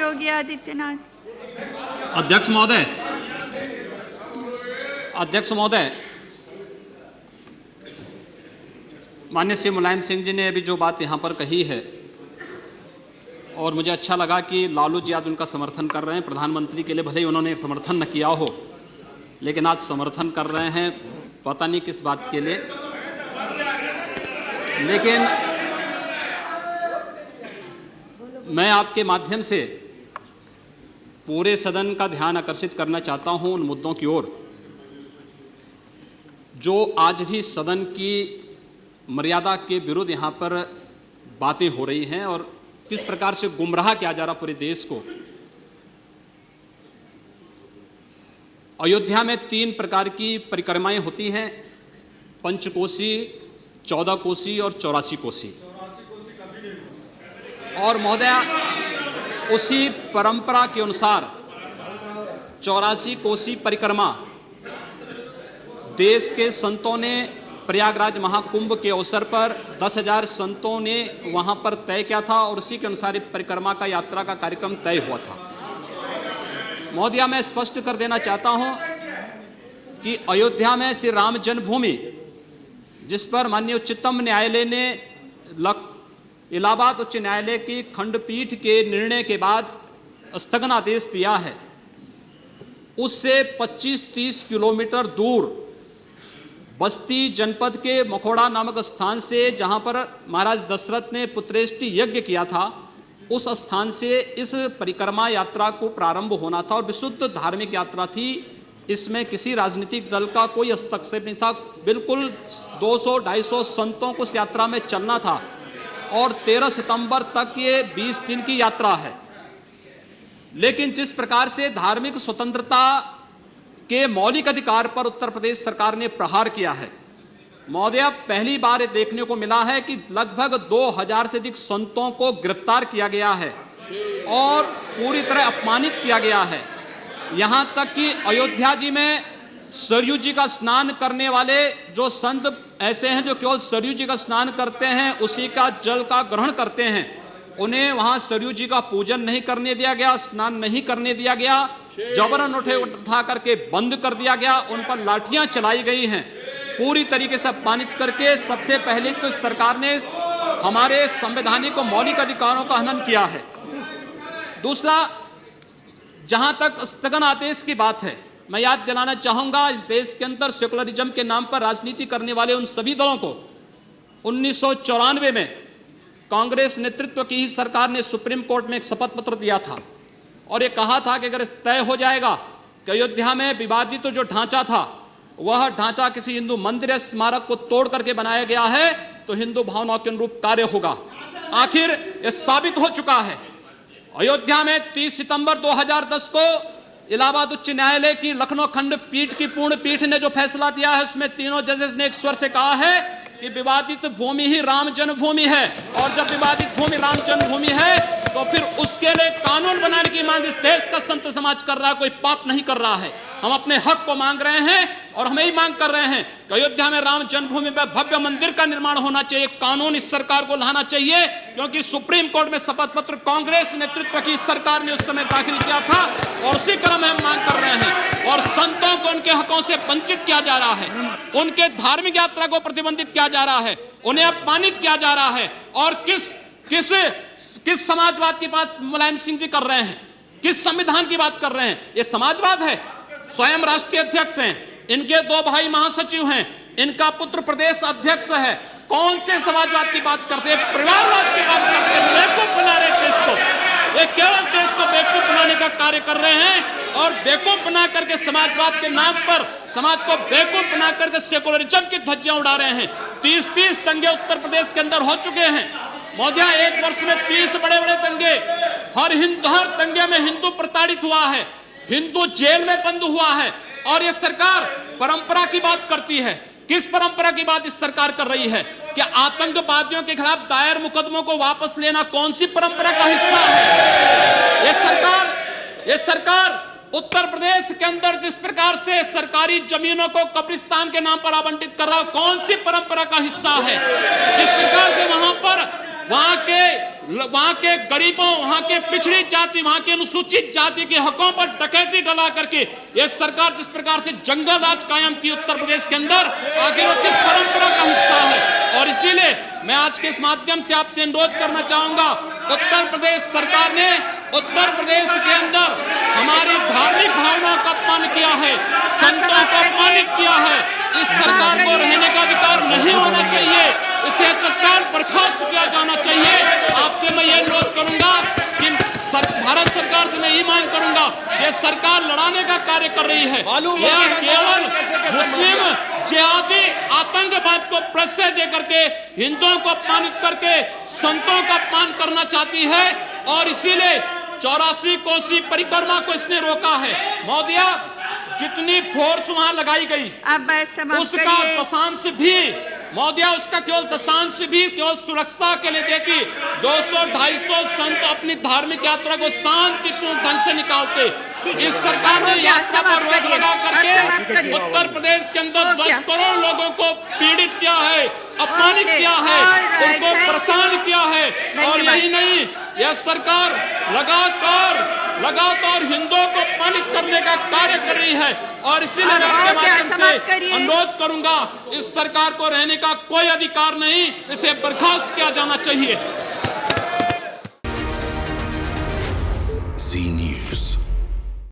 योगी आदित्यनाथ। अध्यक्ष महोदय, माननीय श्री मुलायम सिंह जी ने अभी जो बात यहाँ पर कही है, और मुझे अच्छा लगा कि लालू जी आज उनका समर्थन कर रहे हैं। प्रधानमंत्री के लिए भले ही उन्होंने समर्थन न किया हो, लेकिन आज समर्थन कर रहे हैं, पता नहीं किस बात के लिए। लेकिन मैं आपके माध्यम से पूरे सदन का ध्यान आकर्षित करना चाहता हूं उन मुद्दों की ओर जो आज भी सदन की मर्यादा के विरुद्ध यहाँ पर बातें हो रही हैं और किस प्रकार से गुमराह किया जा रहा पूरे देश को। अयोध्या में 3 प्रकार की परिक्रमाएं होती हैं, पंचकोसी, 14 कोसी और 84 कोसी। और महोदया, उसी परंपरा के अनुसार 84 कोसी परिक्रमा देश के संतों ने प्रयागराज महाकुंभ के अवसर पर 10,000 संतों ने वहां पर तय किया था और उसी के अनुसार परिक्रमा का यात्रा का कार्यक्रम तय हुआ था। महोदया, मैं स्पष्ट कर देना चाहता हूं कि अयोध्या में श्री राम जन्मभूमि, जिस पर माननीय उच्चतम न्यायालय ने इलाहाबाद उच्च न्यायालय की खंडपीठ के निर्णय के बाद स्थगन आदेश दिया है, उससे 25-30 किलोमीटर दूर बस्ती जनपद के मखोड़ा नामक स्थान से, जहां पर महाराज दशरथ ने पुत्रेष्टि यज्ञ किया था, उस स्थान से इस परिक्रमा यात्रा को प्रारंभ होना था और विशुद्ध धार्मिक यात्रा थी। इसमें किसी राजनीतिक दल का कोई हस्तक्षेप नहीं था। बिल्कुल 200-250 संतों को इस यात्रा में चलना था और 13 सितंबर तक ये 20 दिन की यात्रा है। लेकिन जिस प्रकार से धार्मिक स्वतंत्रता के मौलिक अधिकार पर उत्तर प्रदेश सरकार ने प्रहार किया है, महोदय, पहली बार देखने को मिला है कि लगभग 2000 से अधिक संतों को गिरफ्तार किया गया है और पूरी तरह अपमानित किया गया है। यहां तक कि अयोध्या जी में सरयू जी का स्नान करने वाले जो संत ऐसे हैं जो केवल सरयू जी का स्नान करते हैं, उसी का जल का ग्रहण करते हैं, उन्हें वहां सरयू जी का पूजन नहीं करने दिया गया, स्नान नहीं करने दिया गया, जबरन उठा करके बंद कर दिया गया, उन पर लाठियां चलाई गई हैं, पूरी तरीके से अपमानित करके। सबसे पहले तो सरकार ने हमारे संवैधानिक और मौलिक अधिकारों का हनन किया है। दूसरा, जहां तक स्थगन आदेश की बात है, मैं याद दिलाना चाहूंगा, इस देश के अंदर सेकुलरिज्म के नाम पर राजनीति करने वाले उन सभी दलों को 1994 में कांग्रेस नेतृत्व की ही सरकार ने सुप्रीम कोर्ट में एक शपथ पत्र दिया था और ये कहा था कि अगर तय हो जाएगा कि अयोध्या में विवादित जो ढांचा था, वह ढांचा किसी हिंदू मंदिर या स्मारक को तोड़ करके बनाया गया है, तो हिंदू भावनाओं के अनुरूप कार्य होगा। आखिर यह साबित हो चुका है। अयोध्या में 30 सितंबर 2010 को इलाहाबाद उच्च न्यायालय की लखनऊ खंडपीठ की पूर्ण पीठ ने जो फैसला दिया है, उसमें तीनों जजेस ने एक स्वर से कहा है कि विवादित भूमि ही राम जन्मभूमि है, और जब विवादित भूमि राम जन्मभूमि है तो फिर उसके लिए कानून बनाने की मांग इस देश का संत समाज कर रहा है, कोई पाप नहीं कर रहा है। हम अपने हक को मांग रहे हैं और हम यही मांग कर रहे हैं कि अयोध्या में राम जन्मभूमि पर भव्य मंदिर का निर्माण होना चाहिए, कानून इस सरकार को लाना चाहिए, क्योंकि सुप्रीम कोर्ट में शपथ पत्र कांग्रेस नेतृत्व की सरकार ने उस समय दाखिल किया था और उसी क्रम में हम मांग कर रहे हैं। और संतों को उनके हकों से वंचित किया जा रहा है, उनके धार्मिक यात्रा को प्रतिबंधित किया जा रहा है, उन्हें अपमानित किया जा रहा है। और किस समाजवाद की बात मुलायम सिंह जी कर रहे हैं, किस संविधान की बात कर रहे हैं? ये समाजवाद है। स्वयं राष्ट्रीय अध्यक्ष हैं, इनके 2 भाई महासचिव हैं, इनका पुत्र प्रदेश अध्यक्ष है। कौन से समाजवाद की बात करते हैं? परिवारवाद की बात करते हैं। बेवकूफ बना रहे देश को, ये केवल देश को बेवकूफ बनाने का कार्य कर रहे हैं और बेवकूफ बना करके समाजवाद के नाम पर समाज को बेवकूफ बना करके सेकुलरिज्म की ध्वजियां उड़ा रहे हैं। 30 दंगे उत्तर प्रदेश के अंदर हो चुके हैं महोदय, 1 वर्ष में 30 बड़े-बड़े दंगे। हर दंगे में हिंदू प्रताड़ित हुआ है, हिंदू जेल में बंद हुआ है। और यह सरकार परंपरा की बात करती है। किस परंपरा की बात इस सरकार कर रही है? कि आतंकवादियों के खिलाफ दायर मुकदमों को वापस लेना कौन सी परंपरा का हिस्सा है? यह सरकार उत्तर प्रदेश के अंदर जिस प्रकार से सरकारी जमीनों को कब्रिस्तान के नाम पर आवंटित कर रहा है, कौन सी परंपरा का हिस्सा है? जिस प्रकार से वहां पर वहां के गरीबों, वहां के पिछड़ी जाति, वहां के अनुसूचित जाति के हकों पर डकैती डला करके यह सरकार जिस प्रकार से जंगल राज कायम की उत्तर प्रदेश के अंदर, आखिर वो किस परंपरा का हिस्सा है? और इसीलिए मैं आज के इस माध्यम से आपसे अनुरोध करना चाहूंगा, उत्तर प्रदेश सरकार ने उत्तर प्रदेश के अंदर हमारी धार्मिक भावनाओं का अपमान किया है, संतों को अपमानित किया है। इस सरकार को रहने का अधिकार नहीं होना चाहिए, इसे तत्काल बर्खास्त किया जाना चाहिए। आपसे मैं ये अनुरोध करूंगा कि भारत सरकार से मैं ये मांग करूंगा, ये सरकार लड़ाने का कार्य कर रही है, यह केवल मुस्लिम जिहादी आतंकवाद को प्रश्रय दे करके हिंदुओं को अपमानित करके संतों का अपमान करना चाहती है। और इसीलिए 84 कोसी परिक्रमा को इसने रोका है। महोदया, जितनी फोर्स वहां लगाई गई उसका दशांश भी, महोदया, उसका केवल दशांश भी केवल सुरक्षा के लिए देखी 200-250 संत अपनी धार्मिक यात्रा को शांतिपूर्ण ढंग से निकालते। इस सरकार ने यात्रा पर रोक लगा करके उत्तर प्रदेश के अंदर 10 करोड़ लोगों को पीड़ित किया है, अपमानित किया है, उनको परेशान किया है। और यही नहीं, यह सरकार लगातार हिंदुओं को अपमानित करने का कार्य कर रही है। और इसीलिए मैं आपके माध्यम से अनुरोध करूंगा, इस सरकार को रहने का कोई अधिकार नहीं, इसे बर्खास्त किया जाना चाहिए।